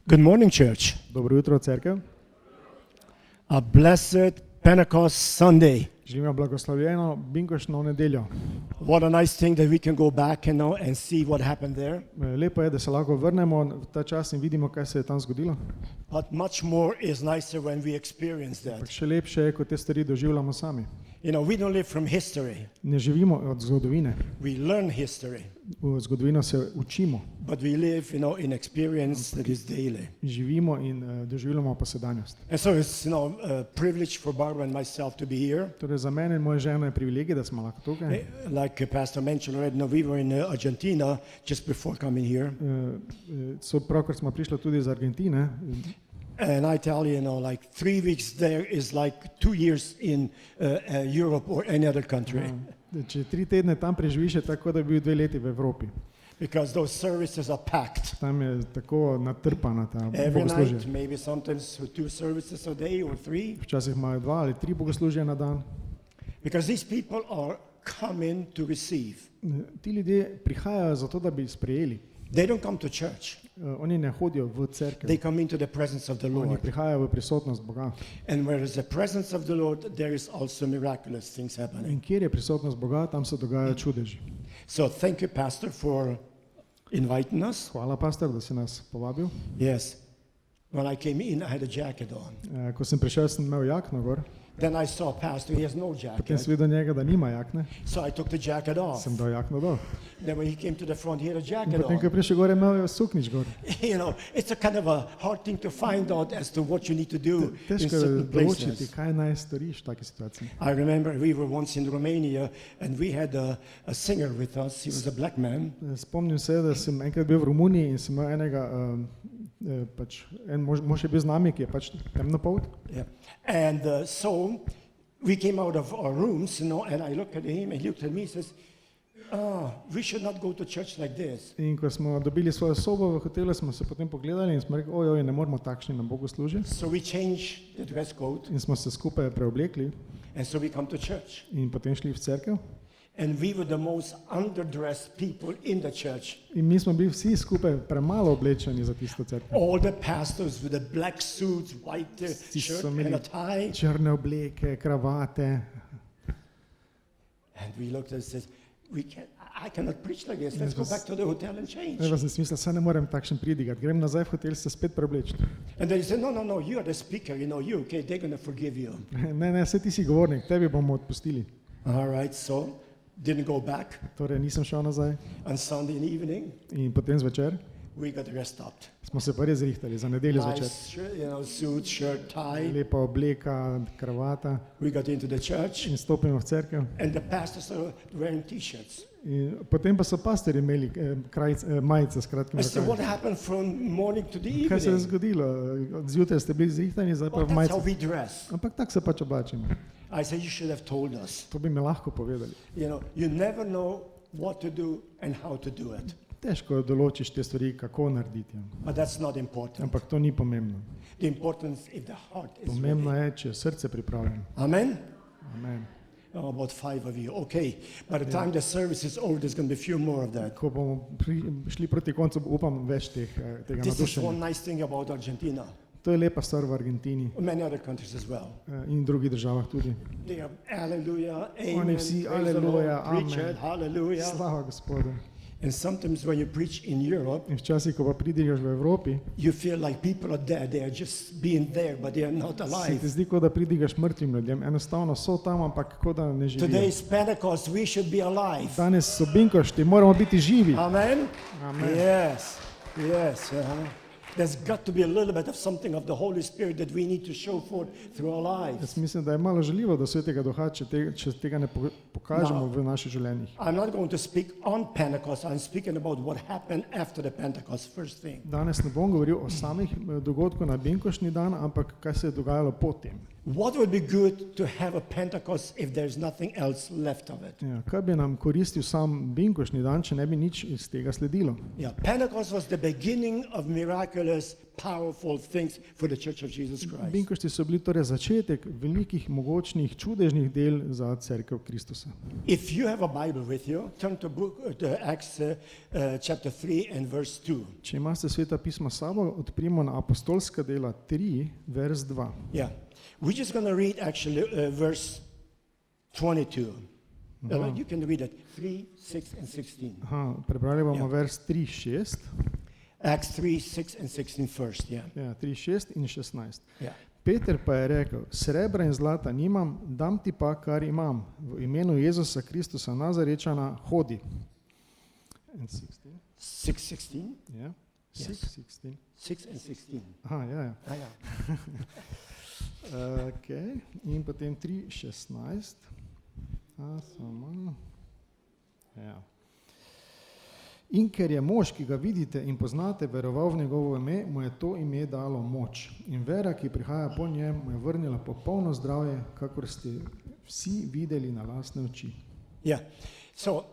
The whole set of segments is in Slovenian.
Good morning, church. Dobro jutro, cerkev. A blessed Pentecost Sunday. Želimo blagoslovljeno binkoštno nedeljo. What a nice thing that we can go back and see what happened there. Lepo je, da se lahko vrnemo v ta čas in vidimo, kaj se je tam zgodilo. But much more is nicer when we experience Ampak that. še lepše je, ko te stvari doživljamo sami. You know, we don't live from history. Ne živimo od zgodovine. We learn history, V zgodovino se učimo. but we live, in experience that is daily. Živimo in doživljamo pa sedanjost. And so it's, a privilege for Barbara and myself to be here. Torej za mene in mojo ženo je privilegij, da smo lahko tukaj. Like Pastor mentioned already, we were in Argentina just before coming here. So pravkar smo prišli tudi iz Argentine. And I tell you, like 3 weeks there is like 2 years in Europe or any other country. Če 3 tedne tam preživiš, je tako, da bi bil 2 leti v Evropi. Because those services are packed. Tam je tako natrpana ta Every bogoslužje. night, maybe sometimes 2 services a day or 3. Včasih imajo 2 ali 3 bogoslužja na dan. Because these people are coming to receive. Ti ljudje prihajajo zato, da bi sprejeli. They don't come to church. Oni ne hodijo v cerkev. They come into the presence of the Oni Lord. prihajajo v prisotnost Boga. And where is the presence of the Lord, there is also miraculous things happening. In kjer je prisotnost Boga, tam se dogajajo čudeži. So thank you, Pastor, for inviting us. Hvala, pastor, da si nas povabil. Yes. When I came in, I had a jacket on. Ko sem prišel, sem imel jakno gor. Then I saw Pastor, he has no Potem jacket. sem videl njega, da nima jakne. So I took the jacket off. Sem dal jakno dol. Then when he came to the front, he had a In jacket potem, ko je on. prišel gor, je imel suknič gor. It's a kind of a hard thing to find out as to what you need to do in Težko je certain določiti, places. kaj naj storiš v taki situaciji. I remember we were once in Romania and we had a singer with us. He was a black man. Spomnim se, da sem enkrat bil v Romuniji in sem imel enega, en mož je bil z nami, ki je pač temnopolt. Yeah. And so we came out of our rooms, and I looked at him and he looked at me and says, we should not go to church like this. In ko smo dobili svojo sobo v hotelu, smo se potem pogledali in smo rekli, ojoj, ne moramo takšni na Bogu služiti. So we changed the dress code In smo se skupaj preoblekli and so we come to church. in potem šli v cerkev. And we were the most underdressed people in the church. In mi smo bili vsi skupaj premalo oblečeni za tisto cerkev. All the pastors with the black suits, white shirt so and imeli a tie. črne obleke, kravate. And we looked and said, I cannot preach like this. Let's go back to the hotel and change. Jaz sem si mislil, saj ne morem takšen pridigati. Grem nazaj v hotel se spet preobleči. And then he said, no, you are the speaker, you, okay, they're going to forgive you. Ne, saj ti si govornik, tebi bomo odpustili. All right, so didn't go back. Torej nisem šel nazaj. On Sunday evening, In potem zvečer we got dressed up. smo se pa res zrihtali za nedeljo zvečer. Nice, suit, shirt, tie. Lepa obleka, kravata. We got into the church, In stopimo v cerkev. and the pastors are wearing T-shirts. In potem pa so pastorji imeli majice s kratkimi I said, what rokavi. happened from morning to the Kaj se je evening? zgodilo? Zjutraj ste bili zrihtani, zdaj pa Well, v that's how majicah. we dress. Ampak tako se pač oblačimo. I said, you should have told us. To bi mi lahko povedali. You never know what to do and how to do it. Težko določiš te stvari, kako narediti. But that's not important. Ampak to ni pomembno. The importance if the heart is Pomembno ready. je, če je srce pripravljeno. Amen? Amen. About 5 of you. Okay. By the time the service is over, there's going to be a few more of that. Ko bomo šli proti koncu, upam več tega This is one nadušenja. nice thing about Argentina. To je lepa stvar v Argentini Many other countries as well. in drugih državah tudi. They are hallelujah, Oni amen, vsi, praise the Lord, aleluja, preach amen. it, hallelujah. Slava Gospodu. And sometimes when you preach in Europe, In včasih, ko pa prideš v Evropi, you feel like people are dead. They are just being there, but they are not se ti alive. zdi, kot da pridigaš mrtvim ljudem. Enostavno so tam, ampak kot da ne živijo. Today is Pentecost. We should be alive. Danes so binkošti, moramo biti živi. Amen? Amen. Yes. There's got to be a little bit of something of the Holy Spirit that we need to show forth through our lives. Jaz mislim, da je malo žaljivo do Svetega Duha, če tega ne pokažemo v naših življenjih. I'm not going to speak on Pentecost. I'm speaking about what happened after the Pentecost, first thing. Danes ne bom govoril o samih dogodkih na binkoštni dan, ampak kaj se je dogajalo potem. What would be good to have a Pentecost if there's nothing else left of it? Ja, kaj bi nam koristil sam binkoštni dan, če ne bi nič iz tega sledilo? Yeah, Pentecost was the beginning of miraculous powerful things for the Church of Jesus Christ. Binkošti so bili torej začetek velikih, mogočnih, čudežnih del za cerkev Kristusa. If you have a Bible with you, turn to Acts chapter 3 and verse 2. Če imate Sveta pisma s sabo, odprimo na apostolska dela 3, vers 2. Yeah. We're just going to read actually verse 22. You can read it, 3, 6 and 16. Aha, prebrali bomo Ja. vers 3, 6. Acts 3, 6 and 16 first, yeah. Ja, 3, 6 in 16. Yeah. Peter pa je rekel, srebra in zlata nimam, dam ti pa, kar imam. V imenu Jezusa Kristusa Nazarečana hodi. And 16. 6, 16? Ja, Yes. 16. 6 and 16. Aha, ja. Ah, yeah. Okay. In potem 3, 16. Samo. Ja. In ker je mož, ki ga vidite in poznate, veroval v njegovo ime, mu je to ime dalo moč. In vera, ki prihaja po njem, mu je vrnila popolno zdravje, kakor ste vsi videli na lastne oči. Yeah. So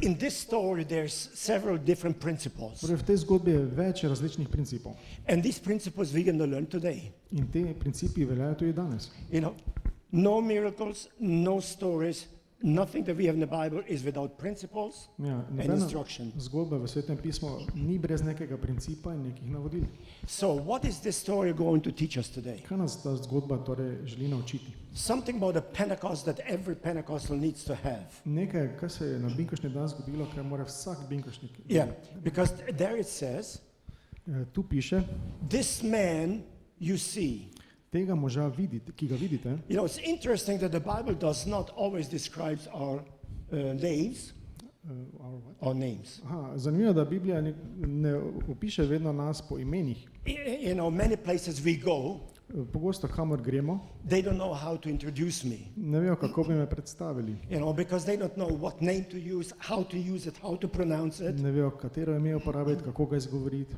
in this story, there's several different principles. Torej, v tej zgodbi je več različnih principov. And these principles we're going to learn today. In te principi veljajo tudi danes. You know, no miracles, no stories, nothing that we have in the Bible is without principles Ja, and nobena instruction. zgodba v Svetem pismu ni brez nekega principa in nekih navodil. So what is this story going to teach us today? Kaj nas ta zgodba torej želi naučiti? Something about a Pentecost that every Pentecostal needs to have. Nekaj, kar se je na binkošni dan zgodilo, kar mora vsak binkošnik. Yeah, because there it says, Tu piše, this man you see. tega moža vidite, ki ga vidite. You know, it's interesting that the Bible does not always describe our names. Our names. Aha, zanimivo, da Biblija ne opiše vedno nas po imenih. You know, many places we go, Pogosto, kamor gremo, they don't know how to introduce me. ne vejo, kako bi me predstavili. You know, because they don't know what name to use, how to use it, how to pronounce it. Ne vejo, katero ime uporabiti, kako ga izgovoriti.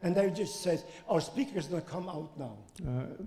And they just says, our speaker is going to come out now.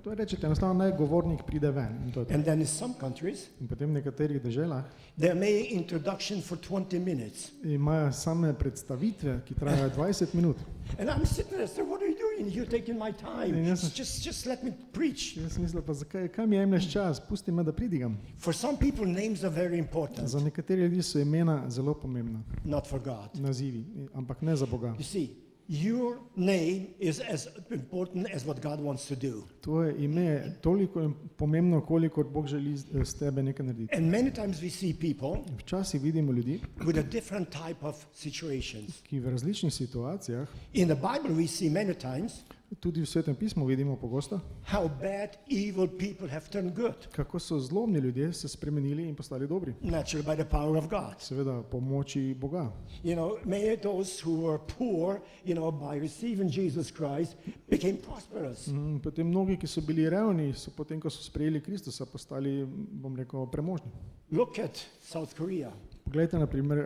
To rečete, enostavno naj govornik pride ven. In, to je to. And then in some countries, In potem v nekaterih deželah they make introduction for 20 minutes. imajo same predstavitve, ki trajajo 20 minut. And I'm sitting there, so what are you doing? You're taking my time. Yes. Just let me preach. Jaz sem mislil, pa zakaj, kaj mi jemlješ čas, pusti me, da pridigam. For some people, names are very important, Za nekatere ljudi so imena zelo pomembna, not for God. nazivi, ampak ne za Boga. You see, your name is as important as what God wants to do. Tvoje ime je toliko pomembno, kolikor Bog želi s tebe nekaj narediti. And many times we see people Včasih vidimo ljudi, with a different type of situations. ki v različnih situacijah, In the Bible, we see many times tudi v Svetem pismu vidimo pogosto, how bad, evil people have turned good, kako so zlobni ljudje se spremenili in postali dobri. naturally by the power of God. Seveda po moči Boga. You know, many of those who were poor, you know, by receiving Jesus Christ, became prosperous. Potem mnogi, ki so bili revni, so potem, ko so sprejeli Kristusa, postali, bom rekel, premožni. Look at South Korea. Poglejte na primer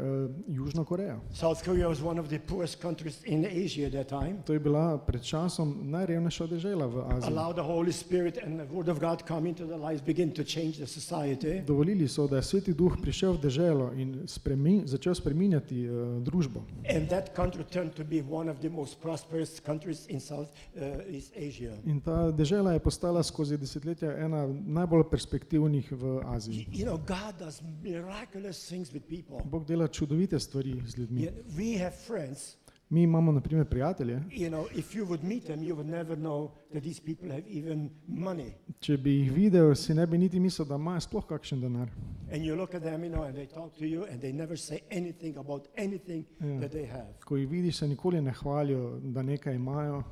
Južno Korejo. South Korea was one of the poorest countries in Asia at that time. To je bila pred časom najrevnejša dežela v Aziji. Allow the Holy Spirit and the Word of God come into their lives, begin to change the society. Dovolili so, da je Sveti Duh prišel v deželo in začel spreminjati družbo. And that country turned to be one of the most prosperous countries in Southeast Asia. In ta dežela je postala skozi desetletja ena najbolj perspektivnih v Aziji. You know, God does miraculous things with people. Bog dela čudovite stvari z ljudmi. Yeah, we have friends. Mi imamo na primer prijatelje, You know, if you would meet them, you would never know that these people have even money. če bi jih videl, si ne bi niti mislil, da imajo sploh kakšen denar. And you look at them, you know, and they talk to you, and they never say anything about anything Yeah. that they have. Ko jih vidiš, se nikoli ne hvalijo, da nekaj imajo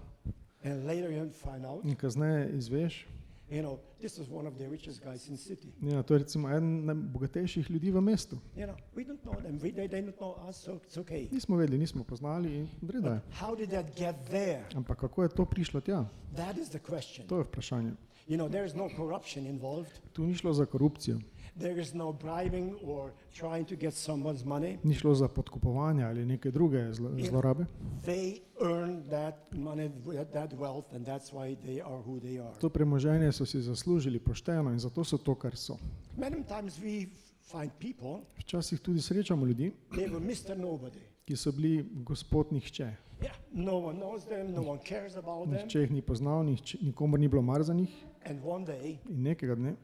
And later you find out, in kasneje izveš, you know, this is one of the richest guys in the city. ja, to je recimo eden najbogatejših ljudi v mestu. You know, we don't know them. They don't know us, so it's okay. Nismo vedeli, nismo poznali in vreda je. How did that get there? Ampak kako je to prišlo tja? That is the question. To je vprašanje. You know, there is no corruption involved. Tu ni šlo za korupcijo, There is no bribing or trying to get someone's money. ni šlo za podkupovanje ali neke druge zlorabe. They earn that money, that wealth, and that's why they are who they are. To premoženje so si zaslužili pošteno in zato so to, kar so. Many times we find people, Včasih tudi srečamo ljudi, they were Mr. Nobody. ki so bili gospod nihče. Yeah, no one knows them, no one cares about them. Nihče jih ni poznal, nikomor ni bilo mar za njih. And one day, In nekega dne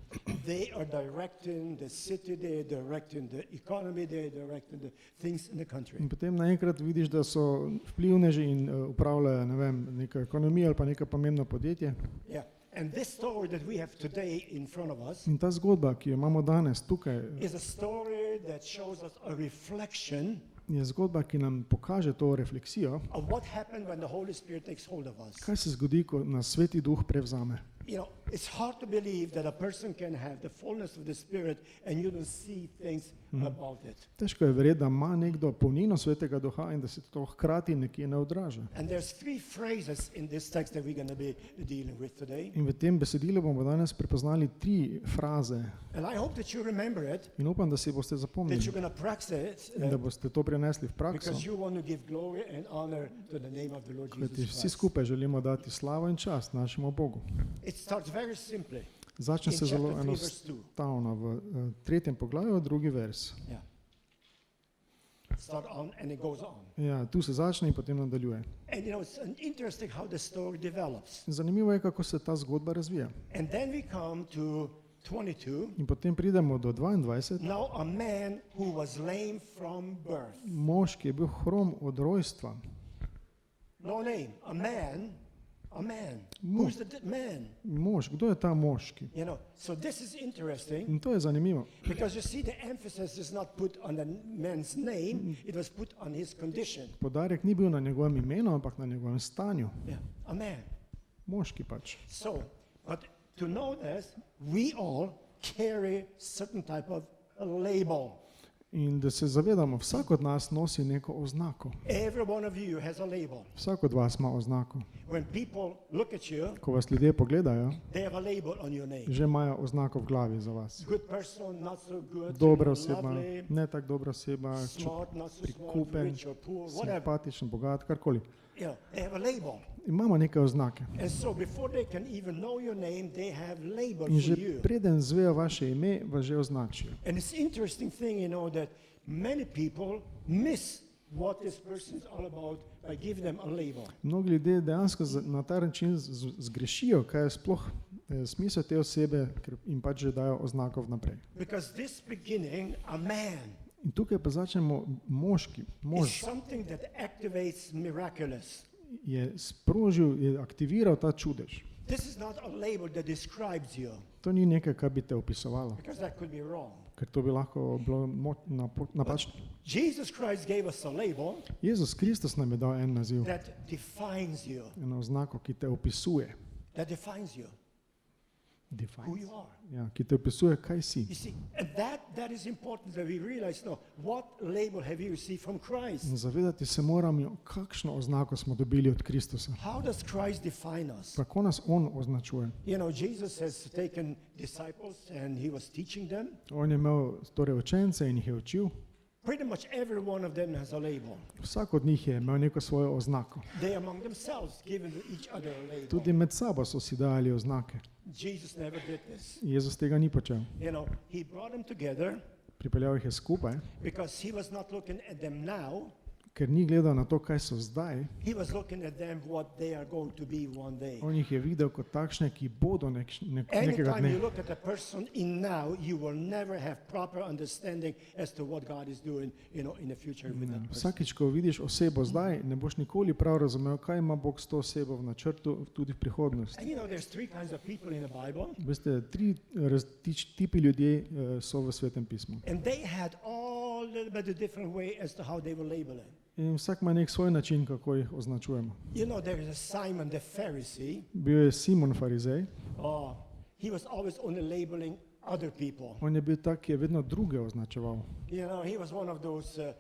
they are directing the city, they are directing the economy, they are directing the things in the country. in potem naenkrat vidiš, da so vplivneži in upravljajo, ne vem, neka ekonomija ali pa neko pomembno podjetje. Yeah. And this story that we have today in front of us In ta zgodba, ki jo imamo danes tukaj, is a story that shows us a reflection je zgodba, ki nam pokaže to refleksijo, of what happened when the Holy Spirit takes hold of us. kaj se zgodi, ko nas Sveti Duh prevzame. You know, it's hard to believe that a person can have the fullness of the Spirit and you don't see things about it. Težko je verjeti, da ima nekdo polnino Svetega Duha in da se to hkrati nekje ne odraža. And there's three phrases in this text that we're going to be dealing with today. In v tem besedilu bomo danes prepoznali 3 fraze And I hope that you remember it, in upam, da si boste that zapomnili you're going to practice it, in da boste to prenesli v prakso, because you want to give glory and honor to the name of the Lord kajti Jesus vsi Christ. skupaj želimo dati slavo in čast našemu Bogu. It starts very simply Začne in se chapter zelo 3, verse 2. enostavno v 3. poglavju, 2. vers. Yeah. Start on and it goes on. Ja, tu se začne in potem nadaljuje. And you know, it's interesting how the story develops. Zanimivo je, kako se ta zgodba razvija. And then we come to 22. In potem pridemo do 22. Now a man who was lame from birth. Mož, ki je bil hrom od rojstva. No name. A man. A man. Who's the man? Mož, kdo je ta moški? You know, so this is interesting In to je zanimivo, because you see the emphasis is not put on the man's name, it was put on his condition. poudarek ni bil na njegovem imenu, ampak na njegovem stanju. Yeah, a man. Moški pač. So, but to know this, we all carry certain type of a label. In da se zavedamo, vsak od nas nosi neko oznako. Every one of you has a label. Vsak od vas ima oznako. When people look at you, Ko vas ljudje pogledajo, they have a label on your name. že imajo oznako v glavi za vas. Good person, not so good, Dobra oseba, lovely, ne tako dobra oseba, smart, not so smart, prikupen, rich or poor, whatever. simpatičen, bogat, karkoli. You know, they have a label. Imamo neke oznake. And so before they can even know your name, they have label In for že you. preden zvejo vaše ime, vas že označijo. And it's interesting thing, you know, that many people miss what this person is all about by giving them a label. Mnogi ljudje dejansko na ta način zgrešijo, kaj je sploh smisel te osebe, ker jim pač že dajo oznako vnaprej. Because this beginning, a man, In tukaj pa začnemo moški. is Mož something that activates miraculous. je sprožil, je aktiviral ta čudež. This is not a label that describes you, To ni nekaj, kar bi te opisovalo, because that could be wrong. ker to bi lahko bilo napačno. Jesus Christ gave us a label Jezus Kristus nam je dal en naziv, that defines you, eno oznako, ki te opisuje. that defines you, who you are. Ja, ki te opisuje, kaj si. You see, and that is important that we realize now, what label have you received from Christ? In zavedati se moramo, kakšno oznako smo dobili od Kristusa. How does Christ define us? Kako nas On označuje. You know, Jesus has taken disciples and he was teaching them. On je imel torej učence in jih je učil. Pretty much every one of them has a label. Vsak od njih je imel neko svojo oznako. They among themselves given each other a label. Tudi med sabo so si dali oznake. Jesus never did this. Jezus tega ni počel. You know, he brought them together Pripeljal jih je skupaj, because he was not looking at them now. ker ni gledal na to, kaj so zdaj. He was looking at them what they are going to be one day. On jih je videl kot takšne, ki bodo nekega Anytime you dne. look at a person in now, you will never have proper understanding as to what God is doing, you know, in the future with that person. Vsakič, ko vidiš osebo zdaj, ne boš nikoli prav razumel, kaj ima Bog s to osebo v načrtu tudi v prihodnosti. And you know, there's three kinds of people in the Bible, Veste, 3 tipi ljudje so v Svetem pismu. and they had all a little bit a different way as to how they were labeling. In vsak ima nek svoj način, kako jih označujemo. You know, there is a Simon the Pharisee. Bil je Simon farizej, He was always only labeling other people. on je bil tak, ki je vedno druge označeval. You know, he was one of those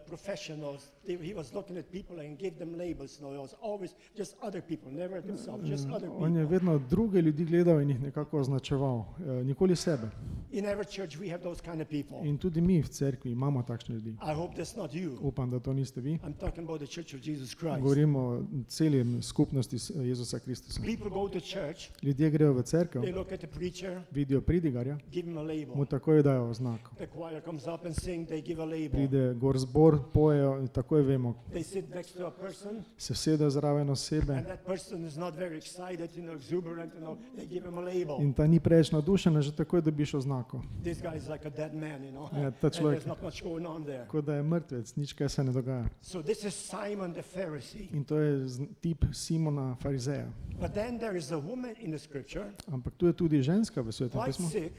professionals. He was looking at people and gave them labels. No, it was always just other people, never himself, just other On je people. vedno druge ljudi gledal in jih nekako označeval, nikoli sebe. In every church we have those kind of people. In tudi mi v cerkvi imamo takšne ljudi. I hope that's not you. Upam, da to niste vi. I'm talking about the Church of Jesus Christ. Govorimo o celi skupnosti Jezusa Kristusa. People go to church, Ljudje grejo v they cerkev, look at the preacher, vidijo pridigarja, give him a label. mu takoj dajo oznako. The choir comes up and sing, they give a label. Pride gor zbor, pojejo in takoj vemo, They sit next to a person, se vsede zraven osebe and that person is not very excited, exuberant, they give him a label. in ta ni preveč navdušen, že takoj dobiš oznako. This guy is like a dead man, Ja, ta and človek, there's not much going on there. kot da je mrtvec, nič kaj se ne dogaja. So this is Simon the Pharisee. In to je tip Simona Farizeja. But then there is a woman in the scripture, Ampak tu je tudi ženska v Svetem quite pismu, sick.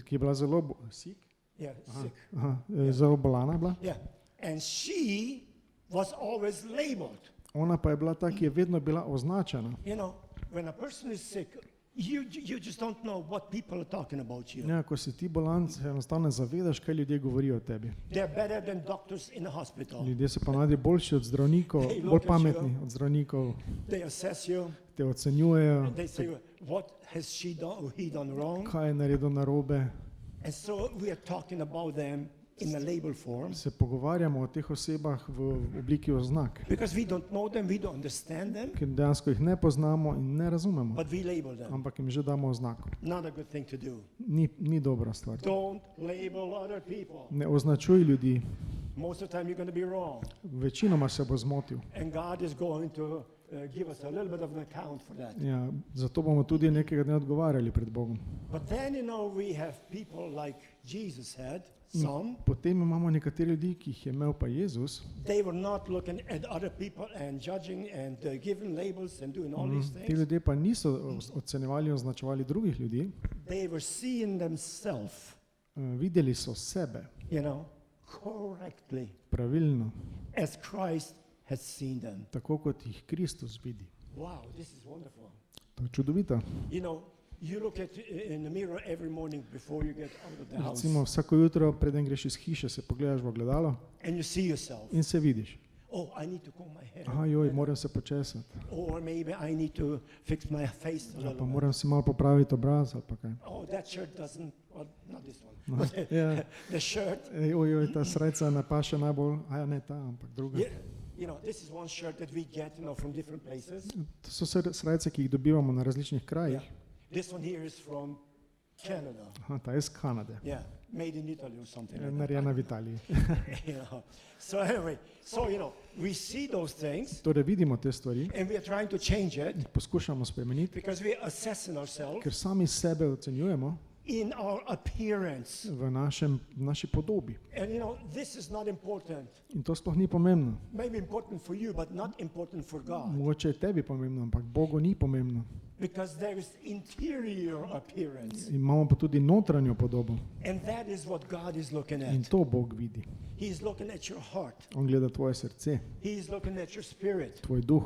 ki je bila zelo sick, Yeah, sick. zelo bolana bila. Yeah. And she was always labeled. Ona pa je bila ta, ki je vedno bila označena. When a person is sick, you just don't know what people are talking about you. Ja, ko si ti bolan, se enostavno ne zavedaš, kaj ljudje govorijo o tebi. They're better than doctors in a hospital. Ljudje so ponavadi boljši od zdravnikov, They look bolj at pametni od zdravnikov, They assess you. te ocenjujejo, They say, what has she done or he done wrong? kaj je naredil narobe. And so we are talking about them in a label form. Se pogovarjamo o teh osebah v obliki oznak, Because we don't know them, we don't understand them, ker dejansko jih ne poznamo in ne razumemo, but we label them. ampak jim že damo oznako. Not a good thing to do. Ni dobra stvar. Don't label other people. Ne označuj ljudi, Most of the time you're going to be wrong. večinoma se bo zmotil. And God is going to give us a little bit of an account for that. Ja, zato bomo tudi nekega dne odgovarjali pred Bogom. But then, we have people like Jesus had, some. Potem imamo nekateri ljudi, ki jih je imel pa Jezus, They were not looking at other people and judging and giving labels and doing all these ti things. ljudje pa niso ocenjevali in označevali drugih ljudi, They were seeing themselves, videli so sebe correctly pravilno, as Christ has seen them. tako kot jih Kristus vidi. Wow, this is wonderful. To je čudovito. You look at in the mirror every morning before you get out of the house, Recimo vsako jutro, preden greš iz hiše, se pogledaš v ogledalo and you see yourself. in se vidiš. Oh, I need to comb my hair. Aha, joj, moram se počesati. Or maybe I need to fix my face a Ja, little pa bit. moram si malo popraviti obraz ali pa kaj. Oh, that shirt doesn't, well, not this one. Aha, ja, The shirt, ojoj, ta srajca ne paše najbolj, a ja, ne ta, ampak druga. this is one shirt that we get, from different places. To so srajce, ki jih dobivamo na različnih krajih. This one here is from Canada. Aha, ta je iz Kanade, Yeah, made in Italy or something like that. narejena v Italiji. So anyway, we see those things Torej vidimo te stvari, and we are trying to change it jih poskušamo spremeniti, because we are assessing ourselves ker sami sebe ocenjujemo in our appearance. v naši podobi. And this is not important. In to sploh ni pomembno. Maybe important for you, but not important for God. Mogoče je tebi pomembno, ampak Bogu ni pomembno. Because there is interior appearance. Imamo pa tudi notranjo podobo And that is what God is looking in at. to Bog vidi. He is looking at your heart. On gleda tvoje srce, He is looking at your spirit. tvoj duh,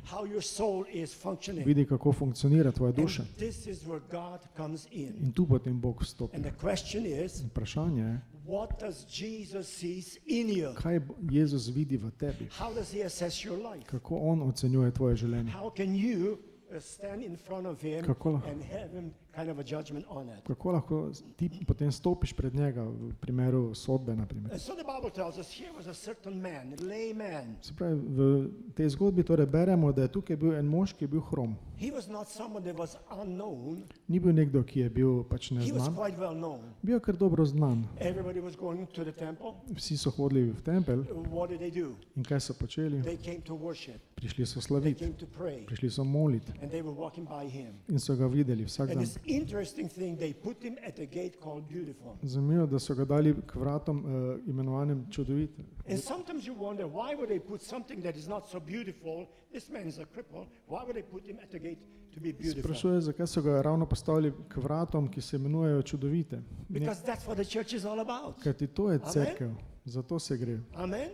How your soul is functioning. vidi, kako funkcionira tvoja And duša. this is where God comes in. In tu potem Bog vstopi. And the question is, Vprašanje je, what does Jesus sees in you? kaj Jezus vidi v tebi, How does he assess your life? kako On ocenjuje tvoje življenje. How can you stand in front of him Kako lahko- and have him kind of a judgment on it? Kako lahko ti potem stopiš pred njega v primeru sodbe, na primer. And so the Bible tells us here was a certain man, a layman. Se pravi, v tej zgodbi torej beremo, da je tukaj bil en mož, ki je bil hrom. He was not someone that was unknown. Ni bil nekdo, ki je bil pač He was neznan, quite well known. bil je kar dobro znan. Everybody was going to the temple. Vsi so hodili v tempelj What did they do? in kaj so počeli? They came to worship. Prišli so They slaviti, came to pray. prišli so moliti And they were walking by him. in so ga videli vsak And dan. this interesting thing, they put him at a gate called Beautiful. Zanimivo, da so ga dali k vratom imenovanim čudovit. And sometimes you wonder, why would they put something that is not so beautiful? This man is a cripple. Why would they put him at the gate to be beautiful? Sprašuje, zakaj so ga ravno postavili k vratom, ki se imenujejo čudovite. Because that's what the church is all about. Kajti to je Amen. cerkev, zato se gre. Amen?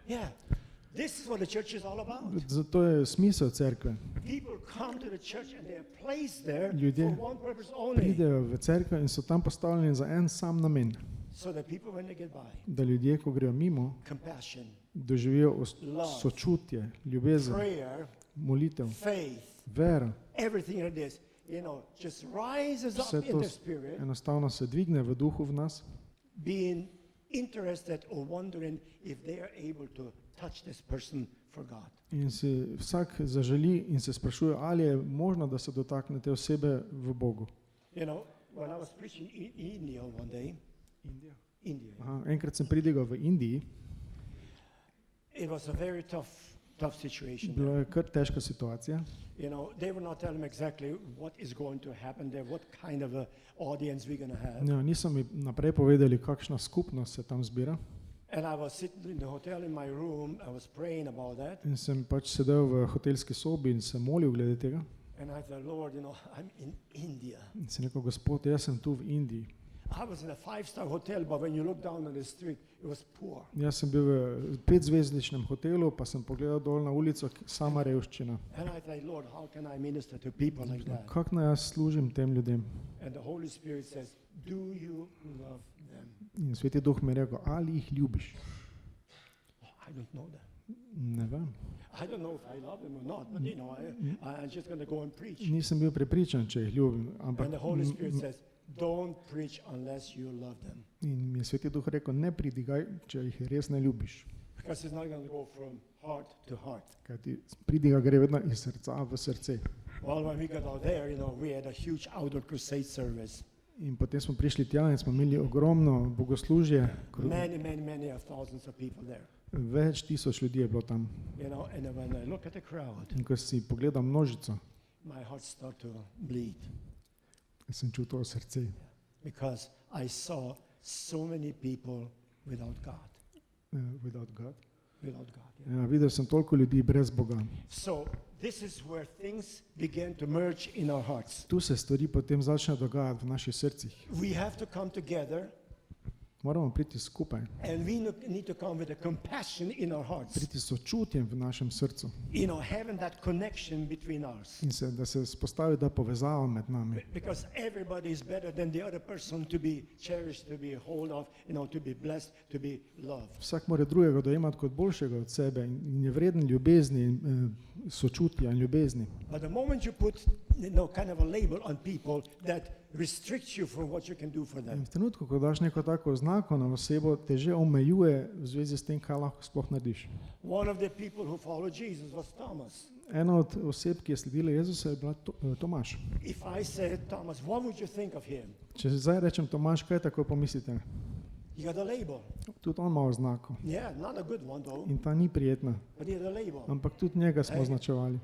Yeah. This is what the church is all about. Zato je smisel cerkve. People come to the church and they are placed there Ljudje for one purpose only. pridejo v cerkev in so tam postavljeni za en sam namen, So that people, when they get by, da ljudje, ko grejo mimo, compassion, doživijo Love. sočutje, ljubezen, prayer, molitev, faith, vera. everything like this, just rises Vse up in to the spirit, enostavno se dvigne v duhu v nas, being interested or wondering if they are able to touch this person for God. in si vsak zaželi in se sprašuje, ali je možno, da se dotakne te osebe v Bogu. when I was preaching in India one day, India, Aha, enkrat sem pridigal v Indiji, it was a very tough situation. bila je kar težka situacija. You know, they were not telling me exactly what is going to happen there, what kind of a audience we're going to have. Ja, niso mi naprej povedali, kakšna skupnost se tam zbira. And I was sitting in the hotel in my room, I was praying about that. In sem pač sedel v hotelski sobi in se molil glede tega. And I thought, Lord, you know, I'm in India. In sem rekel, Gospod, jaz sem tu v Indiji. I was in a 5-star hotel, but when you look down on the street, it was poor. Jaz sem bil v 5-zvezdičnem hotelu, pa sem pogledal dol na ulico, sama revščina. And I thought, Lord, how can I minister to people like that? Kako naj jaz služim tem ljudem? And the Holy Spirit says, do you love them? In Sveti Duh mi je rekel, ali jih ljubiš? Oh, I don't know that. Ne vem. I don't know if I love them or not, but you know, I'm just going to go and preach. Nisem bil prepričan, če jih ljubim, ampak And the Holy Spirit says, don't preach unless you love them. in mi je Sveti Duh rekel, ne pridigaj, če jih res ne ljubiš. Because it's not going to go from heart to heart. Kajti pridiga gre vedno iz srca v srce. Well, when we got out there, you know, we had a huge outdoor crusade service. In potem smo prišli tja in smo imeli ogromno bogoslužje, Many of thousands of people there. več tisoč ljudi je bilo tam. You know, and when I look at the crowd, In ko si pogledam množico, my heart started to bleed sem čutil srce. because I saw so many people without God. Without God. Without God. Yeah. Ja, videl sem toliko ljudi brez Boga. So this is where things began to merge in our hearts. Tu se stvari potem začnejo dogajati v naših srcih. We have to come together, Moramo priti skupaj, and we need to come with a compassion in our hearts. priti s sočutjem v našem srcu You know, having that connection between us. in da se spostavi ta povezava med nami. Because everybody is better than the other person to be cherished, to be hold of, you know, to be blessed, to be loved. Vsak mora drugega dojemati kot boljšega od sebe in je vreden ljubezni, sočutja in ljubezni. But the moment you put, you know, kind of a label on people that restricts you from what you can do for In them. v trenutku, ko daš neko tako oznako na osebo, te že omejuje v zvezi s tem, kaj lahko sploh narediš. One of the people who followed Jesus was Thomas. Ena od oseb, ki je sledila Jezusa, je bila Tomaž. If I said, Thomas, what would you think of him? Če zdaj rečem Tomaž, kaj tako pomislite? He got a label. Tudi on ima oznako. Yeah, not a good one though, In ta ni prijetna, but he had a label. ampak tudi njega smo označevali.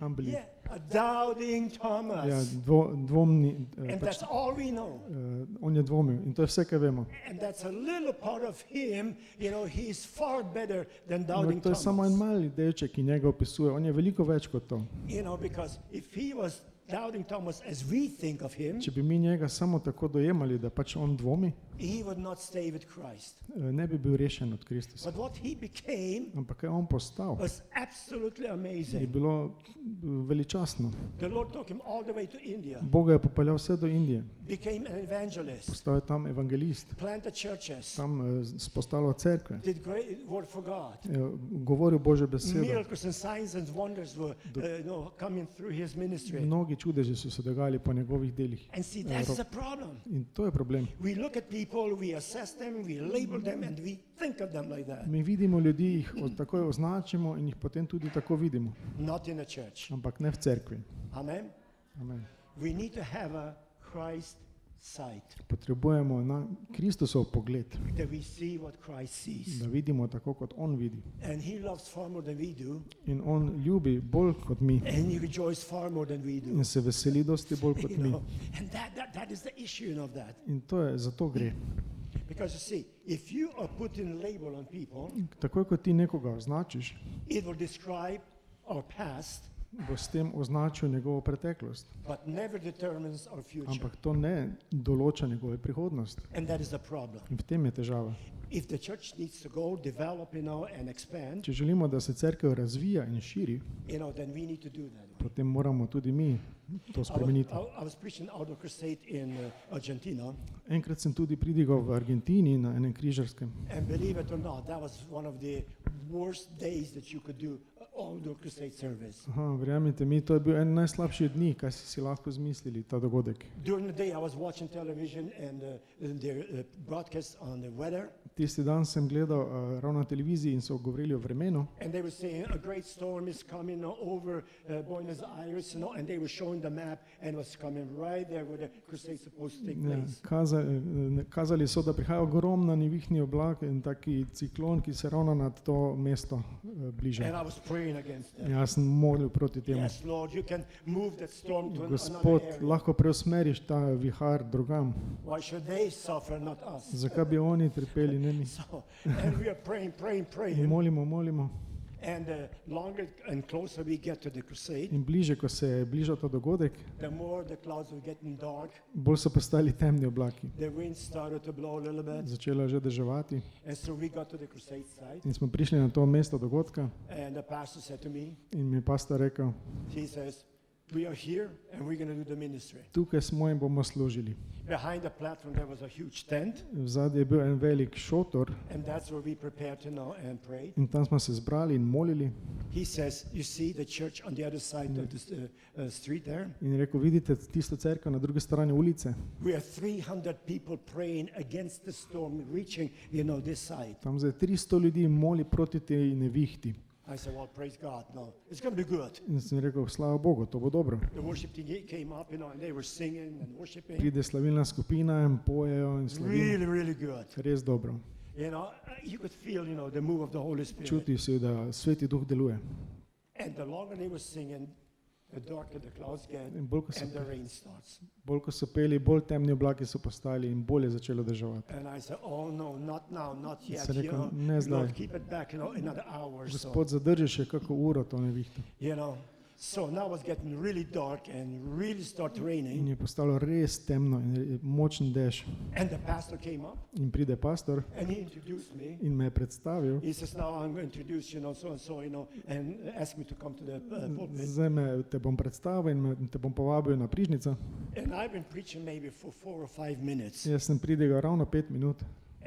Unbelief. Yeah, a doubting Thomas. Ja, dvomni, And pač, that's all we know. on je dvomil in to je vse, kar vemo. And that's a little part of him, you know, he's far better than No, doubting to je samo en Thomas. mali delček, ki njega opisuje. On je veliko več kot to. You know, because if he was doubting Thomas as we think of him, Če bi mi njega samo tako dojemali, da pač on dvomi, he would not stay with Christ. ne bi bil rešen od Kristusa. But what he became Ampak kaj je on postal, was absolutely je amazing. bilo veličastno. The Lord took him all the way to India, Boga je popeljal vse do Indije. became an evangelist, Postal je tam evangelist, planted churches, tam spostavljal cerkve, did great work for God. govoril Božjo besedo. Miracles and signs and wonders were you know, coming through his ministry. Mnogi čudeži so se dogajali po njegovih delih. And see, that's the problem. In to je problem. We look at people, we assess them, we label them, and we think of them like that. Mi vidimo ljudi, jih takoj označimo in jih potem tudi tako vidimo. Not in a church. Ampak ne v cerkvi. Amen. Amen. We need to have a Christ sight, Potrebujemo na Kristusov pogled, that we see what Christ sees. da vidimo tako, kot on vidi. And he loves far more than we do, In on ljubi bolj kot mi and he rejoices far more than we do. in se veseli dosti bolj kot You mi. know, and that is the issue of that. In to je, zato gre. Because you see, if you are putting a label on people, Takoj, ko ti nekoga označiš, it will describe our past, bo s tem označil njegovo preteklost. but never determines our future. Ampak to ne določa njegove prihodnosti. And that is the problem. In v tem je težava. If the church needs to go, develop, you know, and expand, Če želimo, da se cerkev razvija in širi, you know, then we need to do that. potem moramo tudi mi to spremeniti. I was preaching out of crusade in Argentina, Enkrat sem tudi pridigal v Argentini na enem križarskem. and believe it or not, that was one of the worst days that you could do all the crusade service. Aha, verjamite mi, to je bil en najslabših dni, kaj ste si lahko zmislili, ta dogodek. During the day, I was watching television and their broadcast on the weather, Tisti dan sem gledal ravno na televiziji in so govorili o vremenu. and they were saying a great storm is coming over Buenos Aires, and they were showing the map, and it was coming right there where the crusade supposed to take Ja, place. kazali so, da prihaja ogromna nevihni oblak in taki ciklon, ki se ravno nad to mesto bliža. And I was praying against them. Jaz sem molil proti temu. Yes, Lord, you can move that storm to Gospod, another area. lahko preusmeriš ta vihar drugam. Why should they suffer, not us? Zakaj bi oni trpeli, ne mi? So, and we are praying, In praying. molimo, molimo. And the longer and closer we get to the crusade, In bliže, ko se je bližal ta dogodek, the more the clouds were getting dark. bolj so postali temni oblaki. The wind started to blow a little bit. Začelo je že deževati And so we got to the crusade site. in smo prišli na to mesto dogodka And the pastor said to me, in mi je pastor rekel, he says, we are here and we're going to do the ministry. tukaj smo in bomo služili. Behind the platform, there was a huge tent. V zadnji je bil en velik šotor And that's where we prepared to know and pray. in tam smo se zbrali in molili He says, you see the church on the other side of the street there? in je rekel, vidite tisto cerkev na drugi strani ulice? We are 300 people praying against the storm, reaching, this side. Tam zdaj 300 ljudi moli proti tej nevihti. I said, well, praise God. No, it's going to be good. In sem rekel, slava Bogu, to bo dobro. The worship team came up, and they were singing and worshiping. Pride slavilna skupina in pojejo in slavijo. Really, really good. Res dobro. You could feel, the move of the Holy Spirit. Čuti se, da Sveti Duh deluje. And the longer they were singing, the darker the clouds get, In bolj ko so, and the rain starts. bolj ko so peli, bolj temni oblaki so postali in bolj je začelo deževati. And I said, oh no, not now, not yet. Sem rekel, ne zdaj. Lord, keep it back, another hour or so. Gospod, zadrži še kako uro to nevihto. So now it's getting really dark and really start In raining. je postalo res temno in močen dež. And the pastor came up In pride pastor and he introduced me. in me je predstavil. He says, now I'm going to introduce, so and so, and ask me to come to the pulpit. Zdaj te bom predstavil in te bom povabil na prižnico. And I've been preaching maybe for 4 or 5 minutes. Jaz sem pridigal ravno 5 minut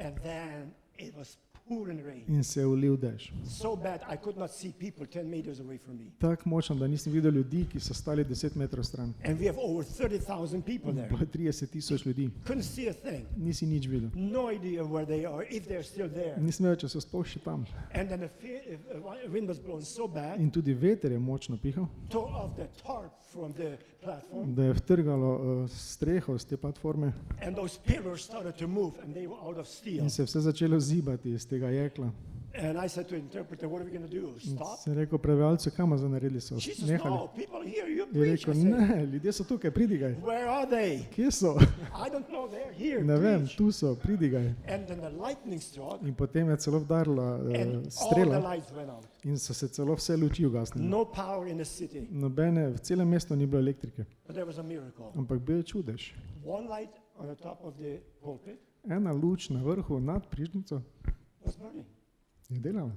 And then it was pouring rain. in se je ulil dež. So bad I could not see people 10 meters away from me. Tako močno, da nisem videl ljudi, ki so stali 10 metrov stran. And we have over 30,000 people there. Bilo je 30,000 ljudi. Couldn't see a thing. Nisi nič videl. No idea where they are, if they're still there. Nisem vedel, če so sploh še tam. And then the wind was blowing so bad, In tudi veter je močno pihal, tore off the tarp from the platform, da je vtrgalo streho z te platforme and those pillars started to move, and they were out of steel. in se je vse začelo zibati iz tega jekla. And I said to the interpreter, what are we going to do? In Stop? sem rekel prevajalcu, kam bomo zdaj naredili, so She says, nehali. no, people here, you Je preach. I rekel, said, ne, ljudje so tukaj, pridigaj. where are they? Kje so? I don't know, they're here. Ne vem, Preach. tu so, pridigaj. And then the lightning struck, In potem je celo vdarila and all the strela lights went out. in so se celo vse luči ugasnile. No power in the city, Nobene, v celem mestu ni bilo elektrike, but there was a miracle. ampak bil je čudež. One light on the top of the pulpit Ena luč na vrhu nad prižnico was burning, je delala,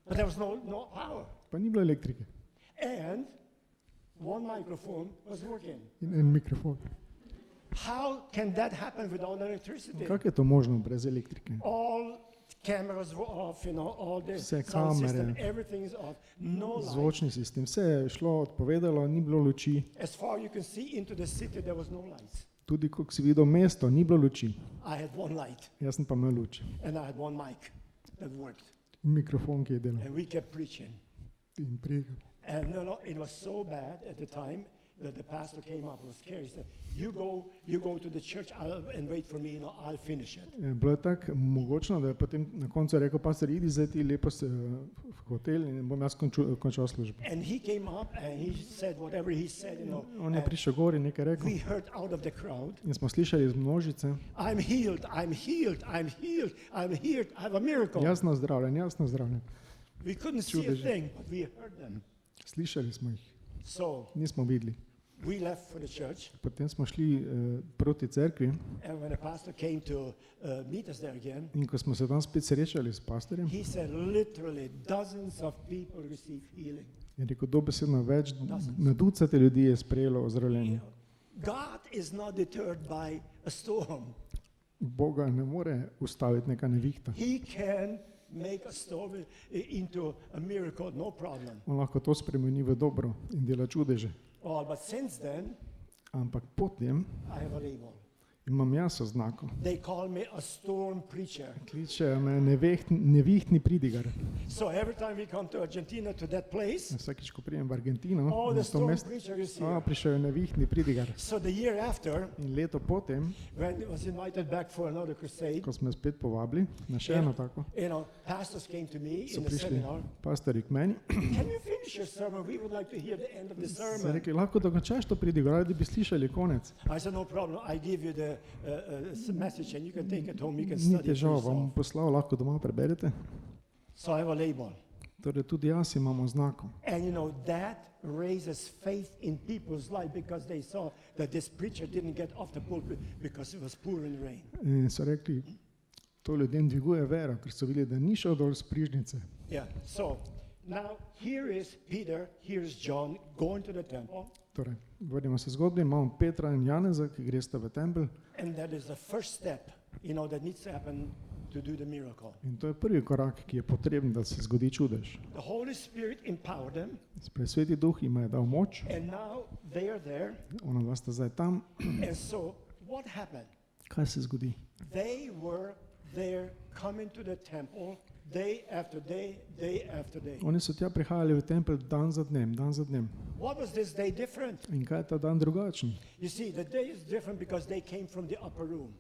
but there was no power. pa ni bilo elektrike. And one microphone was working. In en mikrofon. How can that happen without electricity? Kako je to možno brez elektrike? All cameras were off, all the Vse sound system, kamere. everything is off. No light. Zvočni sistem, vse je šlo, odpovedalo, ni bilo luči. As far you can see into the city, there was no lights. Tudi ko si videl mesto, ni bilo luči. I had one light, Jaz sem pa imel luč. and I had one mic that worked. In mikrofon, ki je delal. And we kept preaching. In pregal. And it was so bad at the time that the pastor came up and was scared. He said, you go to the church and wait for me, I'll finish it. Bilo je tako mogočno, da je potem na koncu rekel, pastor, idi zdaj ti lepo se v hotel in bom jaz končal službo. And he came up and he said whatever he said, On je prišel gor in nekaj rekel we heard out of the crowd, in smo slišali iz množice, I'm healed, I'm healed, I'm healed, I'm healed, I have a miracle. jasno zdravljen, jasno zdravljen. We couldn't see a Čudeže. thing, but we heard them. Slišali smo jih, So nismo videli. we left for the church, Potem smo šli proti cerkvi and when the pastor came to meet us there again, in ko smo se tam spet srečali s pastorjem, he said literally dozens of people received healing. je rekel dobesedno več, na ducate ljudi je sprejelo ozdravljenje. God is not deterred by a storm. Boga ne more ustaviti neka nevihta. He can make a story into a miracle, no problem. On lahko to spremeni v dobro in dela čudeže. Oh, but since then, Ampak potem I have a label. imam jaz oznako. They call me a storm preacher. Kličejo me nevihtni pridigar. So every time we come to Argentina, to that place, Vsakič, ko prijem v Argentino, oh, na the to storm mesto, preacher is here. prišel je nevihtni pridigar. So the year after, In leto potem, when I was invited back for another crusade, ko smo spet povabili na še eno tako, pastors came to me so in the prišli seminar. pastorji k meni. Can you finish your sermon? We would like to hear the end of the So sermon. rekli, lahko dokončaš to pridigar, da bi slišali konec. I said, no problem. I give you the message and you can take it home. You can Ni study it for težav, bom yourself. poslal, lahko doma preberete. So I have a label. Torej tudi jaz imam oznako. And that raises faith in people's life because they saw that this preacher didn't get off the pulpit because it was pouring rain. In so rekli, to ljudem dviguje vero, ker so videli, da ni šel dol z prižnice. Yeah. So now here is Peter, here is John going to the temple. Torej, vrnimo se zgodbi, imamo Petra in Janeza, ki gresta v tempelj. And that is the first step, that needs to happen to do the miracle. In to je prvi korak, ki je potreben, da se zgodi čudež. The Holy Spirit empowered them, Sveti duh jim je dal moč, and now they are there. ona dva sta zdaj tam. And so what happened? Kaj se zgodi? They were there coming to the temple day after day, day after day. Oni so tja prihajali v tempelj dan za dnem, dan za dnem. What was this day different? In kaj je ta dan drugačen? You see, the day is different because they came from the upper room.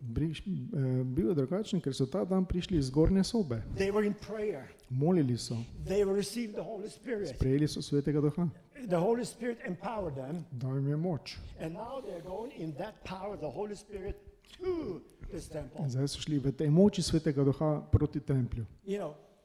Bil je drugačen, ker so ta dan prišli iz zgornje sobe. They were in prayer. Molili so, They were received the Holy Spirit. sprejeli so Svetega Duha, The Holy Spirit empowered them, dal jim je moč. and now they're going in that power of the Holy Spirit to this temple. In zdaj so šli v tej moči Svetega Duha proti templju.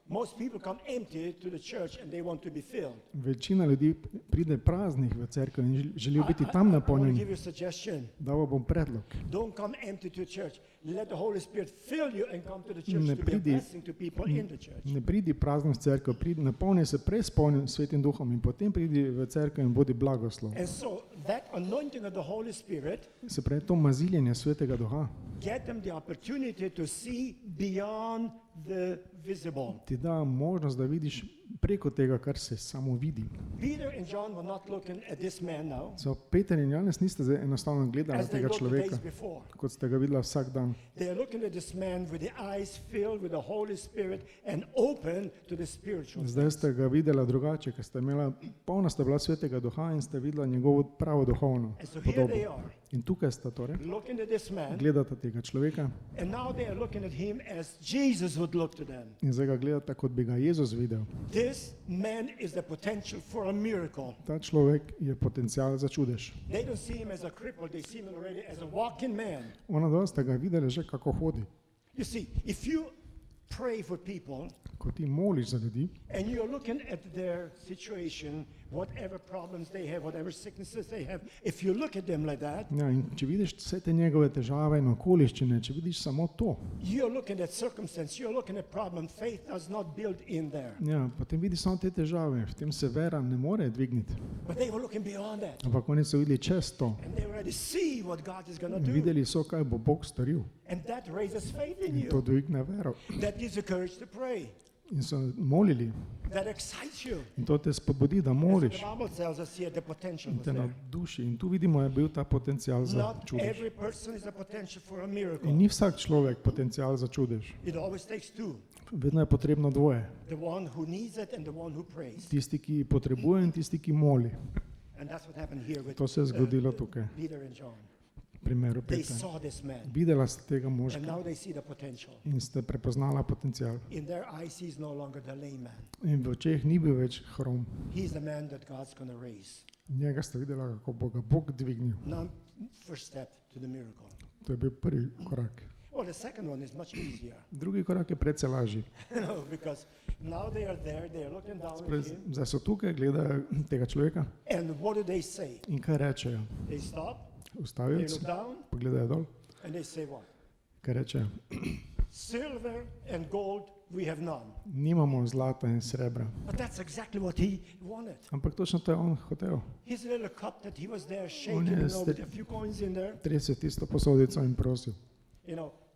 Most people come empty to the church and they want to be filled. Večina ljudi pride praznih v cerkev in želijo biti tam I want to napolnjeni. give you a suggestion. Dal bom predlog. Don't come empty to church. Let the Holy Spirit fill you and come to the church Ne to be a pridi- blessing to people in the church. Ne pridi prazno v cerkev, napolni se prej s Svetim Duhom in potem pridi v cerkev in bodi blagoslov. And so that anointing of the Holy Spirit, Se pravi, to maziljenje Svetega Duha get them the opportunity to see beyond the visible. ti da možnost, da vidiš preko tega, kar se samo vidi. Peter and John were not looking at this man now So, Peter in Janez niste zdaj enostavno gledali as na they tega looked the days človeka, before. kot ste ga videla vsak dan. They are looking at this man with the eyes filled with the Holy Spirit and open to the spiritual. Zdaj ste ga videla drugače, ker ste imela, polna sta bila Svetega Duha in ste videla njegovo pravo duhovno And so here podobo. they are, In tukaj sta torej, looking at this man, gledata tega človeka and now they are looking at him as Jesus would look to them. in zdaj ga gledata, kot bi ga Jezus videl. This man is the potential for a miracle. Ta človek je potencial za čudež. They don't see him as a cripple, they see him already as a walking man. Ona dva sta ga videli že, kako hodi. You see, if you pray for people Ko ti moliš za ljudi and you're looking at their situation, whatever problems they have, whatever sicknesses they have, if you look at them like that, ja, in če vidiš vse te njegove težave in okoliščine, če vidiš samo to, you're looking at circumstance, you're looking at problem, faith does not build in there. ja, potem vidiš samo te težave, v tem se vera ne more dvigniti. But they were looking beyond that. Ampak oni so videli čez to. And they already see what God is going to In do. videli so, kaj bo Bog storil. And that raises faith in In to you. dvigne vero. That gives you courage to pray. In so molili. That excites you. In to te spodbudi, da As moliš. the Bible tells us here, the potential In was te there. navduši. In tu vidimo, je bil ta potencial za Not čudež. every person is a potential for a In miracle. ni vsak človek potencial za čudež. It always takes two. Vedno je potrebno dvoje. The one who needs it and the one who prays. Tisti, ki potrebuje in tisti, ki moli. And that's what happened here with To se je zgodilo tukaj, Peter and John. v primeru They Petra. saw this man. Videla ste tega And možka now they see the potential. in ste prepoznala potencial. In their eyes, he's no longer the lame man. In v očeh ni bil več hrom. He's the man that God's going to raise. Njega ste videla, kako bo ga Bog dvignil. Now, first step to the miracle. To je bil prvi korak. Well, the second one is much easier. Drugi korak je precej lažji. Because now they are there, they are looking down at him. Zdaj so tukaj, gledajo tega človeka And what do they say? in kaj rečejo? They stop, they Ustavijo look se, down, pogledajo dol, and they say what? kaj rečejo? Silver and gold we have none. Nimamo zlata in srebra. But that's exactly what he wanted. Ampak točno to je on hotel. His little cup that he was there On shaking, is with the- a few coins in there. Tresel tisto posodico in prosil.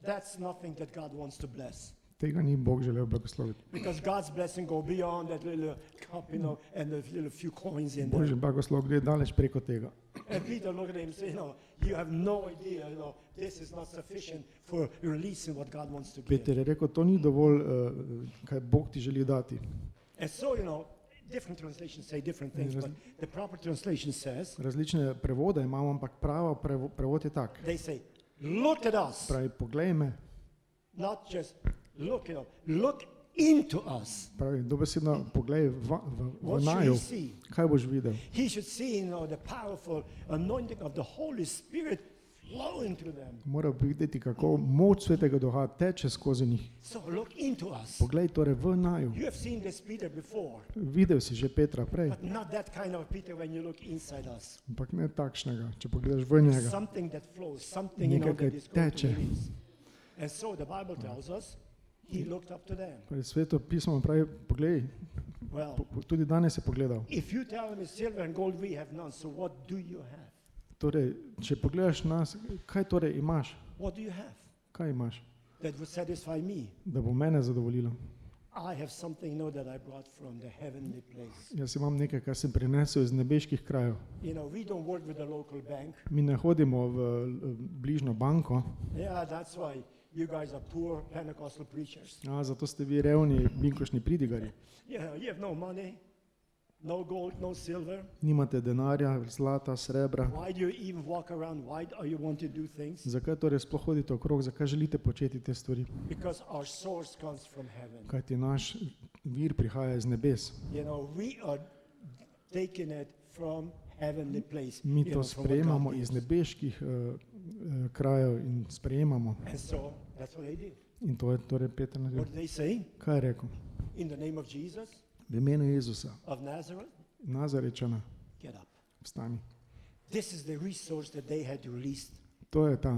That's nothing that God wants to bless. Tega ni Bog želel blagosloviti. Because God's blessing go beyond that little cup, and the little few coins in Božji there. blagoslov gre daleč preko tega. And Peter looked at him and said, you have no idea, this is not sufficient for releasing what God wants to give. Peter je rekel, to ni dovolj, kaj Bog ti želi dati. And so, different translations say different things, but the proper translation says, Različne prevode imamo, ampak pravo prevod je tak. they say, look at us. Pravi, poglej me. Not just look, look into us. Pravi, dobesedno poglej v What should naju. he see? Kaj boš videl? He should see, the powerful anointing of the Holy Spirit flowing through them. Mora videti, kako moč Svetega Duha teče skozi njih. So look into us. Poglej torej v naju. You have seen this Peter before, Videl si že Petra prej, but not that kind of Peter when you look inside us. ampak ne takšnega, če pogledaš v njega. Something that flows, something Nekaj, that is going to teče. release. And so the Bible tells us he looked up to them. Pravi, Sveto pismo pravi, poglej, Well, tudi danes je pogledal. if you tell me silver and gold we have none, so what do you have? Torej, če pogledaš nas, kaj torej imaš? What do you have Kaj imaš, that would satisfy me? da bo mene zadovoljilo? I have something that I brought from the heavenly place. Jaz imam nekaj, kar sem prinesel iz nebeških krajev. We don't work with the local bank. Mi ne hodimo v bližnjo banko, Yeah, that's why you guys are poor Pentecostal preachers. zato ste vi revni binkošni pridigarji. You have no money, no gold, no silver. Nimate denarja, zlata, srebra. Why do you even walk around? Why do you want to do things? Zakaj torej sploh hodite okrog, zakaj želite početi te stvari? Because our source comes from heaven. Kajti naš vir prihaja iz nebes. We are taking it from heavenly place. Mi from to what sprejemamo God iz gives. nebeških krajev in sprejemamo. And so that's what they did. In to je torej Peter naredil. What did they say? Kaj je rekel? In the name of Jesus V imenu Jezusa, of Nazareth, Nazarečana, get up. vstani. This is the resource that they had to release To je ta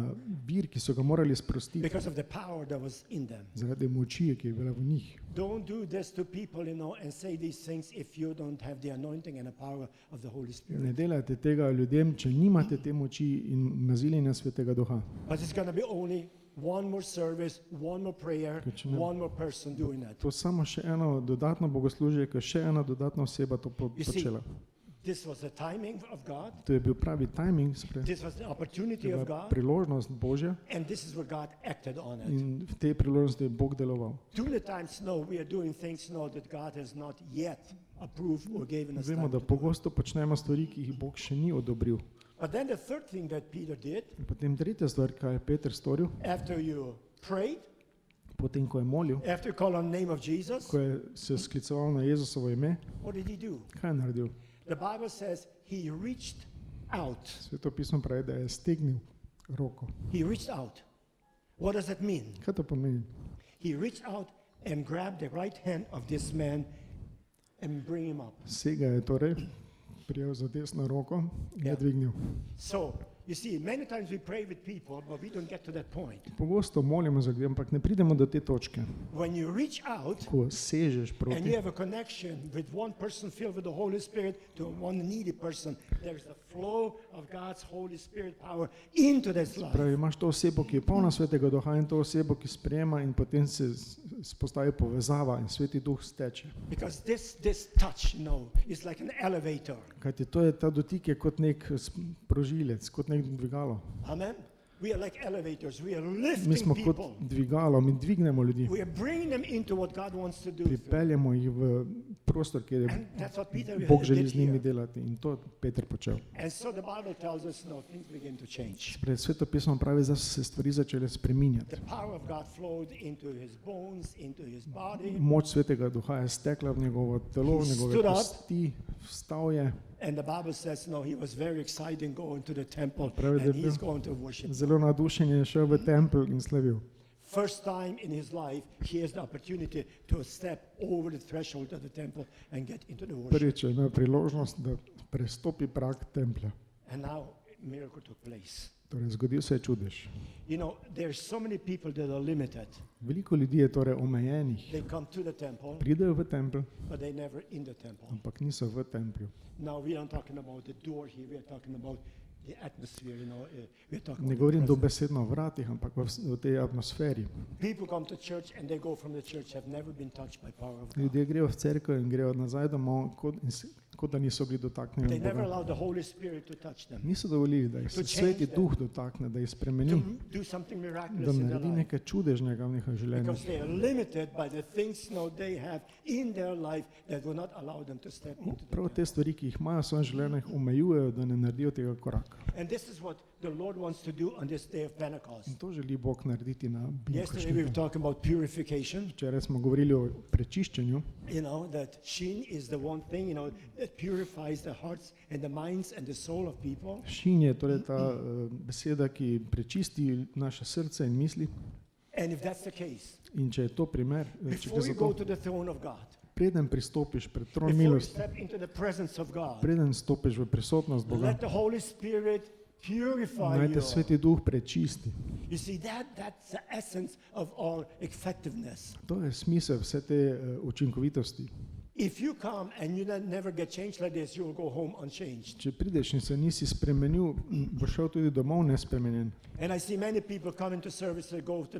vir, ki so ga morali sprostiti because of the power that was in them. zaradi moči, ki je bila v njih. Don't do this to people, and say these things if you don't have the anointing and the power of the Holy Spirit. Ne delajte tega ljudem, če nimate te moči in maziljenja Svetega Duha. But it's going to be only one more service, one more prayer, Ker če ne- one more person doing that. To samo še eno dodatno bogoslužje, ker še ena dodatna oseba to You see, počela. This was the timing of God. To je bil pravi timing, This was the to opportunity je of bila God. priložnost Božja And this is where God acted on it. in v tej priložnosti je Bog deloval. Too many times, we are doing things that God has not yet approved or given us Vemo, time da to do. pogosto počnemo stvari, ki jih Bog še ni odobril. But then the third thing that Peter did, In potem tretja stvar, kaj je Peter storil, after you prayed, potem ko je molil, after you called on the name of Jesus, ko je se skliceval na Jezusovo ime, what did he do? kaj je naredil? The Bible says he reached out. Sveto pismo pravi, da je stegnil roko. He reached out. What does that mean? Kaj to pomeni? He reached out and grabbed the right hand of this man and bring him up. Sega je torej prijel za desno roko in Ja. je dvignil. So, you see, many times we pray with people, but we don't get to that point. Pogosto molimo za ljudi, ampak ne pridemo do te točke. When you reach out Ko sežeš and you proti have a connection with one person filled with the Holy Spirit to one needy person, there's a flow of God's Holy Spirit power into this life. pravi, imaš to osebo, ki je polna Svetega Duha in to osebo, ki sprejema in potem se spostavi povezava in Sveti Duh steče. Because this touch, is like an elevator. Kajti to je ta dotik je kot nek prožilec, kot nek dvigalo. Amen. We are like elevators. We are Mi lifting smo kot people. dvigalo, mi dvignemo ljudi, We are bringing them into what God wants to do. pripeljemo jih v prostor, kjer je And that's what Peter Bog želi did z njimi here. delati in to je Peter počel. And so the Bible tells us, things begin to change. Pred Sveto pismo pravi, da so se stvari začele spreminjati. The power of God flowed into his bones, into his body. Moč Svetega Duha je stekla v njegovo telo, v He njegove stood up. kosti, vstal je, And the Bible says, he was very excited going to the temple Pravi, da je and he's bil going to worship. zelo navdušen je šel v tempelj in slavil. First time in his life, he has the opportunity to step over the threshold of the temple and get into the worship. Prvič je imel priložnost, da prestopi prag templja. And now miracle took place. Torej, zgodil se je čudež. There's so many people that are limited. Veliko ljudi je torej omejenih. They come to the temple, Pridejo v tempelj, but they never in the temple. ampak niso v templju. Now we aren't talking about the door here. We are talking about the atmosphere, we're talking Ne about govorim the presence. dobesedno o vratih, ampak v tej atmosferi. People come to church and they go from the church, have never been touched by power of God. Ljudje grejo v cerkev in grejo nazaj domov, kot da niso bili They dotaknjeni never Boga. allow the Holy Spirit to touch them, Niso dovolili, da jih To se Sveti change Duh dotakne, da jih to spremeni, do something da miraculous in their naredi life. nekaj čudežnega v njihovem življenju. Because they are limited by the things they have in their life that will not allow them to step into the Prav te stvari, ki jih imajo v svojem življenju, jih omejujejo, da ne naredijo tega koraka. And this is what the Lord wants to do on this day of In Pentecost. to želi Bog narediti na Yesterday we were binkošniku. talking about purification. Včeraj smo govorili o prečiščenju, That Shin is the one thing, that purifies the hearts and the minds and the soul of people. Šin je torej ta beseda, ki prečisti naše srce in misli. And if that's the case, In če je to primer, če before gre you za go to, to the throne of God, preden pristopiš pred tron before you milosti, step into the presence of God, preden stopiš v prisotnost Boga, let the Holy Spirit purify naj you. te Sveti Duh prečisti. You see, that's the essence of our effectiveness. To je smisel vse te učinkovitosti. If you come and you never get changed like this, you will go home unchanged. Če prideš in se nisi spremenil, boš šel tudi domov nespremenjen. And I see many people coming to service, they go to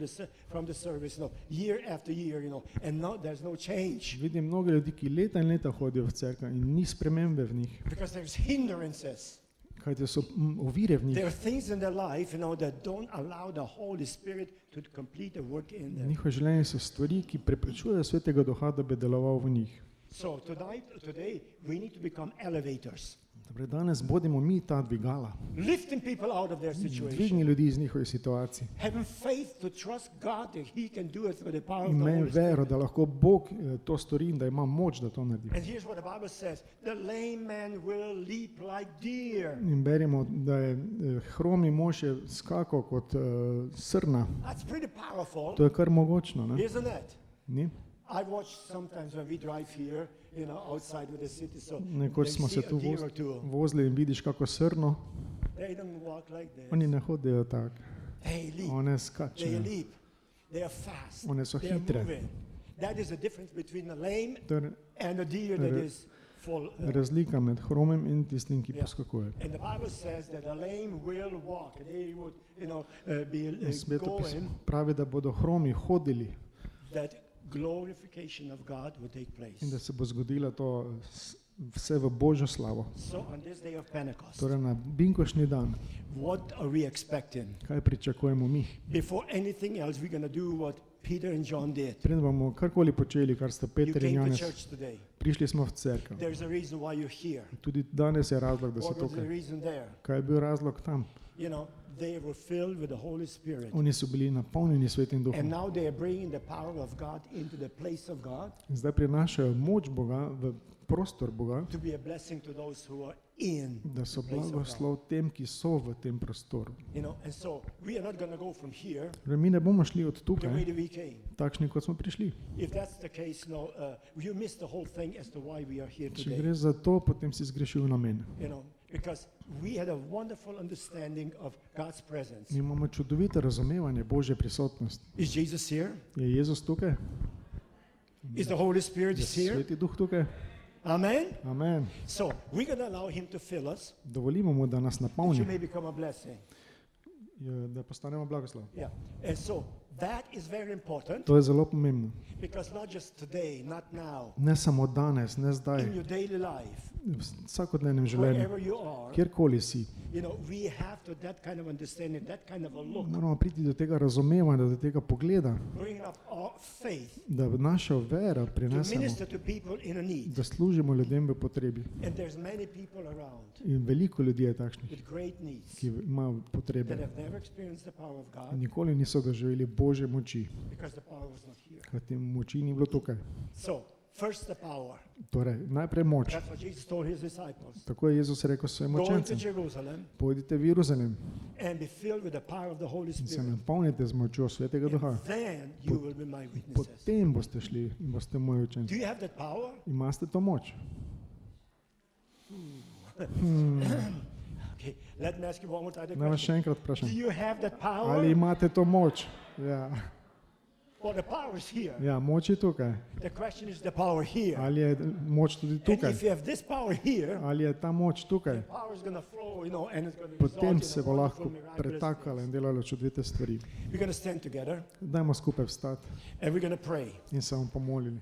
from the service, year after year, and there's no change Vidim mnogo ljudi, ki leta in leta hodijo v cerkev in ni spremembe v njih, because there's hindrances. kajti so ovire v njih. There are things in their life, that don't allow the Holy Spirit to complete the work in them. Njihove življenje so stvari, ki preprečujejo Svetega Duha, da bi deloval v njih. So today, we need to become elevators, Torej, danes bodimo mi ta dvigala, lifting people out of their situation, dvigni ljudi iz njihovih situacij. having faith to trust God that He can do it through the power of In the imej Holy Spirit. vero, da lahko Bog to stori in da ima moč, da to naredi. And here's what the Bible says: the lame man will leap like deer. In beremo, da je hromi mož je skakal kot srna. That's pretty powerful, To je kar mogočno, ne? isn't it? Ni? I watch sometimes when we drive here, outside with the city, so Nekoč they smo see se a tu deer or two. vozili in vidiš kako srno, They don't walk like this. oni ne hodijo tako, They leap. one They skačejo, leap. They are fast. one so They are hitre. moving. That is the difference between the lame To je and the deer that is full. razlika med hromem in tistim, ki Yeah. poskakuje. And the Bible says that the lame will walk. They would, be Svetopismo going. pravi, da bodo hromi hodili That glorification of God will take place. in da se bo zgodilo to vse v Božjo slavo. So on this day of Pentecost, Torej na binkošni dan, what are we expecting? kaj pričakujemo mi? Before anything else, we're going to do what Peter and John did. Preden bomo karkoli počeli, kar sta You Peter in came to Janez, church today. prišli smo v cerkev. There's a reason why you're here. Tudi danes je razlog, da so What was the tukaj. reason there? Kaj je bil razlog tam? They were filled with the Holy Spirit. Oni so bili napolnjeni Svetim And Duhom. now they are bringing the power of God into the place of God In zdaj prinašajo moč Boga v prostor Boga, to be a blessing to those who are in da so the place of God. blagoslov tem, ki so v tem prostoru. And so we are not going to go from here Torej, mi ne bomo šli od the way tukaj, that we came. takšni, kot smo prišli. If that's the case, you miss the whole thing as to why we are here Če today. gre za to, potem si zgrešil namen. Because we had a wonderful understanding of God's presence. Mi imamo čudovito razumevanje Božje prisotnosti. Is Jesus here? Je Jezus tukaj? Is the Holy Spirit Je here? Sveti Duh tukaj? Amen? Amen. So we're going to allow Him to fill us, Dovolimo mu, da nas that you napolni, may become a blessing. da postanemo blagoslov. Yeah. And so that is very important To je zelo pomembno. because not just today, not now, Ne samo danes, ne in zdaj, your daily life, v vsakodnevnem življenju, wherever you are, kjerkoli si. we have to that kind of understanding, that kind of a look, Moramo priti do tega razumevanja, do tega pogleda, bringing up our faith da našo vero to prinesemo, minister to people in a need. da služimo ljudem v potrebi. And there's many people around In veliko ljudi je takšnih, with great needs ki imajo that potrebe. have never experienced the power of God Nikoli niso doživeli Božje moči, because the power was not here. kajti moči ni bilo tukaj. So, first the power. Torej, najprej moč. That's what Jesus told his disciples. Tako je Jezus rekel svojim Go into učencem: Jerusalem pojdite v Jeruzalem and be filled with the power of the Holy in se Spirit. napolnite z močjo Svetega Duha. And then you will be my witnesses. Potem boste šli in boste moji Do učenci. you have that power? Imate to moč? Okay, let me ask you one more time the Naj vas še question. enkrat Do vprašam. you have that Ali power? imate to moč? Ja. Well, the power is here. Ja, moč je tukaj. The question is the power here. Ali je moč tudi And tukaj? if you have this power here, Ali je ta moč tukaj? the power is going to flow, and it's going to Potem result se in bo a lahko wonderful, miraculous pretakalo in things. delalo čudovite stvari. We're going to stand together Dajmo skupaj vstati and we're going to pray. in se bomo pomolili.